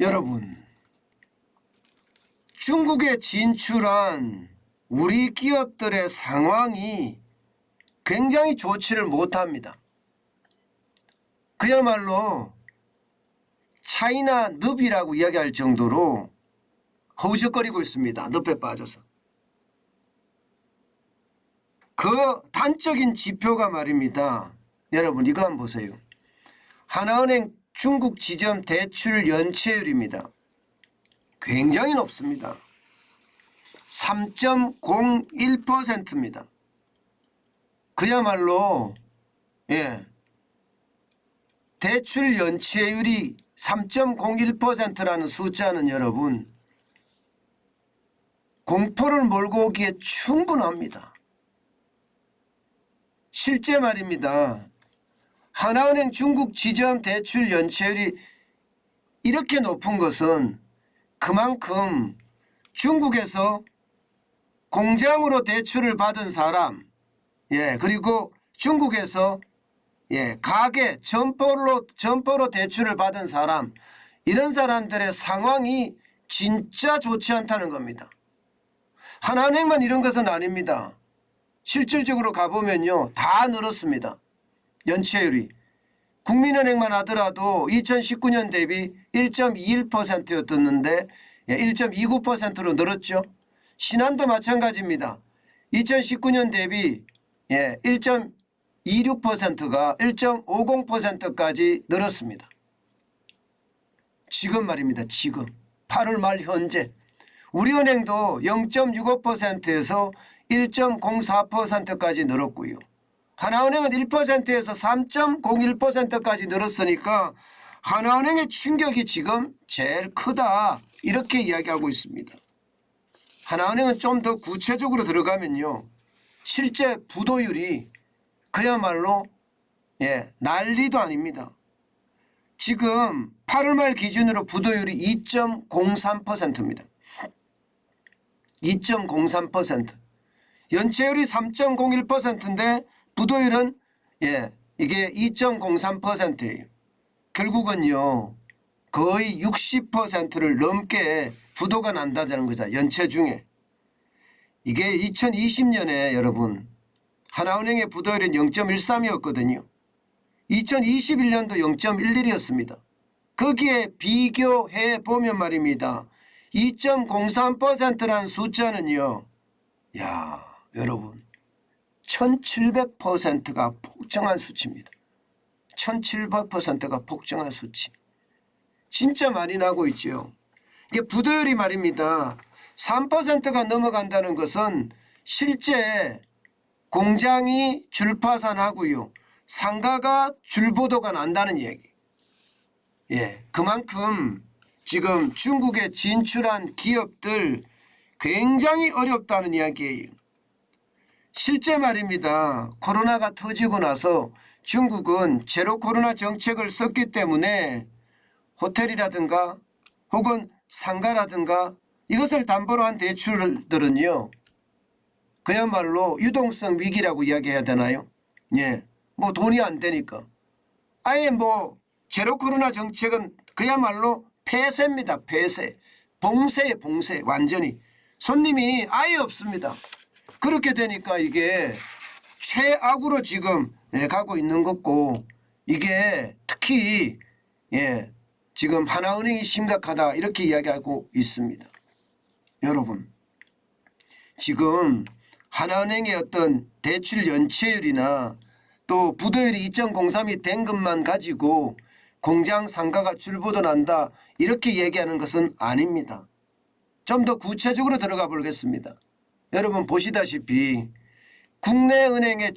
여러분, 중국에 진출한 우리 기업들의 상황이 굉장히 좋지를 못합니다. 그야말로 차이나 늪이라고 이야기할 정도로 허우적거리고 있습니다. 늪에 빠져서. 그 단적인 지표가 말입니다. 여러분 이거 한번 보세요. 하나은행 중국 지점 대출 연체율입니다. 굉장히 높습니다. 3.01%입니다. 그야말로 대출 연체율이 3.01%라는 숫자는 여러분 공포를 몰고 오기에 충분합니다. 실제 말입니다. 하나은행 중국 지점 대출 연체율이 이렇게 높은 것은 그만큼 중국에서 공장으로 대출을 받은 사람, 그리고 중국에서 가게, 점포로 대출을 받은 사람, 이런 사람들의 상황이 진짜 좋지 않다는 겁니다. 하나은행만 이런 것은 아닙니다. 실질적으로 가보면요, 다 늘었습니다. 연체율이. 국민은행만 하더라도 2019년 대비 1.21%였었는데 1.29%로 늘었죠. 신한도 마찬가지입니다. 2019년 대비 1.26%가 1.50%까지 늘었습니다. 지금 말입니다. 지금 8월 말 현재 우리은행도 0.65%에서 1.04%까지 늘었고요. 하나은행은 1%에서 3.01%까지 늘었으니까 하나은행의 충격이 지금 제일 크다, 이렇게 이야기하고 있습니다. 하나은행은 좀 더 구체적으로 들어가면요, 실제 부도율이 그야말로 난리도 아닙니다. 지금 8월 말 기준으로 부도율이 2.03%입니다. 2.03%. 연체율이 3.01%인데 부도율은 이게 2.03%예요. 결국은요 거의 60%를 넘게 부도가 난다는 거죠. 연체 중에. 이게 2020년에 여러분 하나은행의 부도율은 0.13이었거든요. 2021년도 0.11이었습니다. 거기에 비교해 보면 말입니다. 2.03%라는 숫자는요, 여러분 1700%가 폭증한 수치입니다. 1700%가 폭증한 수치. 진짜 많이 나고 있죠. 이게 부도율이 말입니다. 3%가 넘어간다는 것은 실제 공장이 줄파산하고요, 상가가 줄보도가 난다는 얘기. 그만큼 지금 중국에 진출한 기업들 굉장히 어렵다는 이야기예요. 실제 말입니다. 코로나가 터지고 나서 중국은 제로 코로나 정책을 썼기 때문에 호텔이라든가 혹은 상가라든가 이것을 담보로 한 대출들은요, 그야말로 유동성 위기라고 이야기해야 되나요? 뭐 돈이 안 되니까. 아예 뭐 제로 코로나 정책은 그야말로 폐쇄입니다. 폐쇄. 봉쇄에 봉쇄. 완전히. 손님이 아예 없습니다. 그렇게 되니까 이게 최악으로 지금 가고 있는 거고, 이게 특히 지금 하나은행이 심각하다, 이렇게 이야기하고 있습니다. 여러분 지금 하나은행의 어떤 대출 연체율이나 또 부도율이 2.03이 된 것만 가지고 공장 상가가 줄보도 난다, 이렇게 얘기하는 것은 아닙니다. 좀 더 구체적으로 들어가 보겠습니다. 여러분 보시다시피 국내 은행의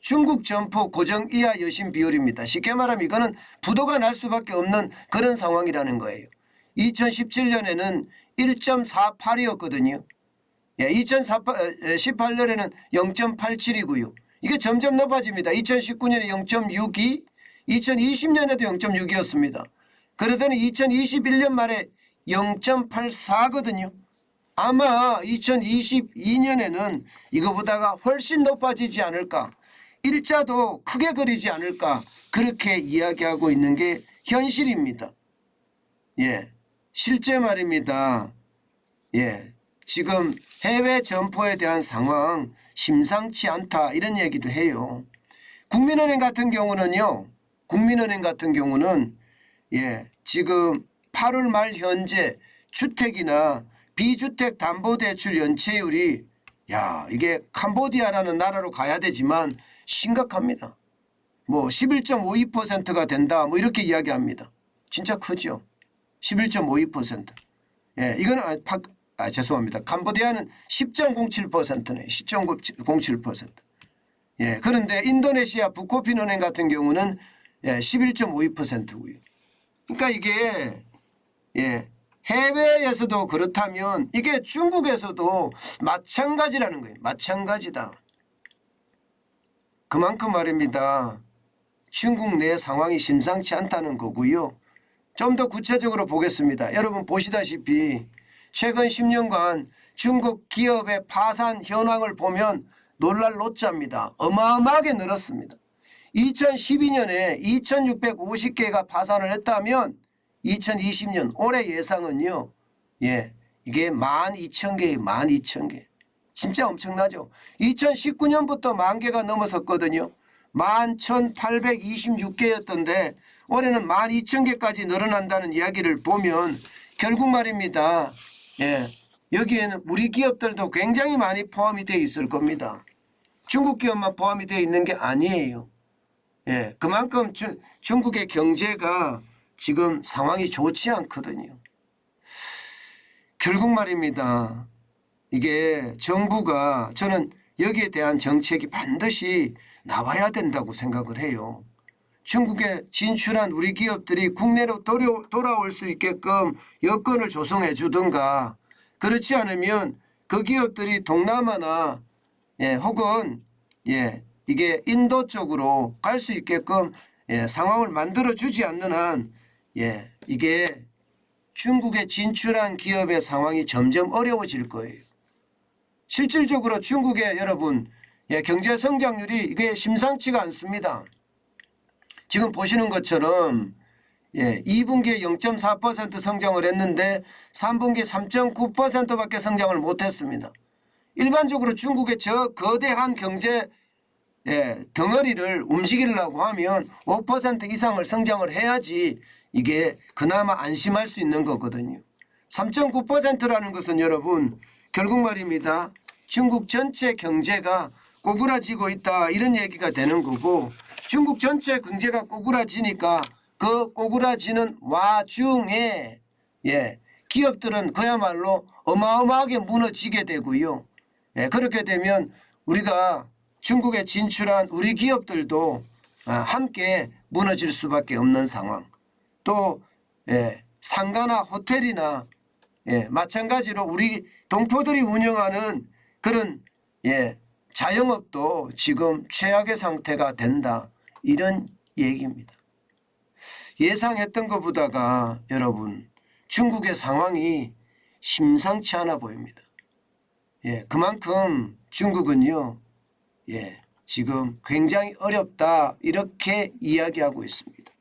중국 점포 고정 이하 여신 비율입니다. 쉽게 말하면 이거는 부도가 날 수밖에 없는 그런 상황이라는 거예요. 2017년에는 1.48이었거든요. 2018년에는 0.87이고요. 이게 점점 높아집니다. 2019년에 0.62, 2020년에도 0.6이었습니다. 그러더니 2021년 말에 0.84거든요. 아마 2022년에는 이거보다가 훨씬 높아지지 않을까, 일자도 크게 그리지 않을까, 그렇게 이야기하고 있는 게 현실입니다. 예, 실제 말입니다. 예, 지금 해외 점포에 대한 상황 심상치 않다 이런 얘기도 해요. 국민은행 같은 경우는요. 국민은행 같은 경우는 예, 지금 8월 말 현재 주택이나 비주택 담보대출 연체율이 이게 캄보디아라는 나라로 가야 되지만 심각합니다. 뭐 11.52%가 된다 뭐 이렇게 이야기합니다. 진짜 크죠. 11.52%. 예, 이거는 죄송합니다. 캄보디아는 10.07%네. 10.07%. 예, 그런데 인도네시아 부코핀은행 같은 경우는 11.52%고요. 그러니까 이게 해외에서도 그렇다면 이게 중국에서도 마찬가지라는 거예요. 마찬가지다. 그만큼 말입니다. 중국 내 상황이 심상치 않다는 거고요. 좀 더 구체적으로 보겠습니다. 여러분 보시다시피 최근 10년간 중국 기업의 파산 현황을 보면 놀랄 노자입니다. 어마어마하게 늘었습니다. 2012년에 2650개가 파산을 했다면 2020년 올해 예상은요. 이게 12,000개예요. 12,000개. 진짜 엄청나죠. 2019년부터 10,000개가 넘어섰거든요. 11,826개였던데 올해는 12,000개까지 늘어난다는 이야기를 보면 결국 말입니다. 여기에는 우리 기업들도 굉장히 많이 포함이 되어 있을 겁니다. 중국 기업만 포함이 되어 있는 게 아니에요. 그만큼 중국의 경제가 지금 상황이 좋지 않거든요. 결국 말입니다. 이게 정부가 저는 여기에 대한 정책이 반드시 나와야 된다고 생각을 해요. 중국에 진출한 우리 기업들이 국내로 돌아올 수 있게끔 여건을 조성해 주든가 그렇지 않으면 그 기업들이 동남아나 혹은 이게 인도 쪽으로 갈 수 있게끔 상황을 만들어 주지 않는 한 이게 중국에 진출한 기업의 상황이 점점 어려워질 거예요. 실질적으로 중국의 여러분 경제 성장률이 이게 심상치가 않습니다. 지금 보시는 것처럼 2분기에 0.4% 성장을 했는데 3분기에 3.9%밖에 성장을 못했습니다. 일반적으로 중국의 저 거대한 경제 덩어리를 움직이려고 하면 5% 이상을 성장을 해야지 이게 그나마 안심할 수 있는 거거든요. 3.9%라는 것은 여러분 결국 말입니다. 중국 전체 경제가 꼬꾸라지고 있다 이런 얘기가 되는 거고 중국 전체 경제가 꼬꾸라지니까 그 꼬꾸라지는 와중에 기업들은 그야말로 어마어마하게 무너지게 되고요. 그렇게 되면 우리가 중국에 진출한 우리 기업들도 함께 무너질 수밖에 없는 상황. 또 상가나 호텔이나 마찬가지로 우리 동포들이 운영하는 그런 자영업도 지금 최악의 상태가 된다. 이런 얘기입니다. 예상했던 것보다가 여러분 중국의 상황이 심상치 않아 보입니다. 그만큼 중국은요. 지금 굉장히 어렵다 이렇게 이야기하고 있습니다.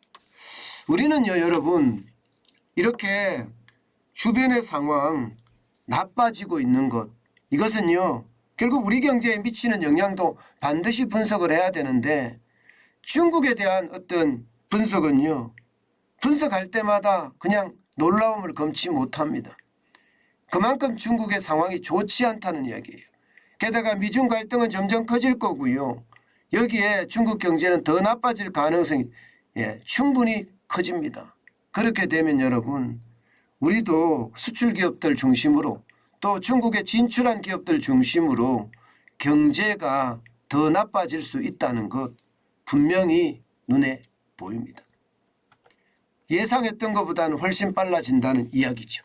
우리는요 여러분 이렇게 주변의 상황 나빠지고 있는 것 이것은요 결국 우리 경제에 미치는 영향도 반드시 분석을 해야 되는데 중국에 대한 어떤 분석은요 분석할 때마다 그냥 놀라움을 금치 못합니다. 그만큼 중국의 상황이 좋지 않다는 이야기예요. 게다가 미중 갈등은 점점 커질 거고요. 여기에 중국 경제는 더 나빠질 가능성이 충분히 커집니다. 그렇게 되면 여러분 우리도 수출 기업들 중심으로 또 중국에 진출한 기업들 중심으로 경제가 더 나빠질 수 있다는 것 분명히 눈에 보입니다. 예상했던 것보다는 훨씬 빨라진다는 이야기죠.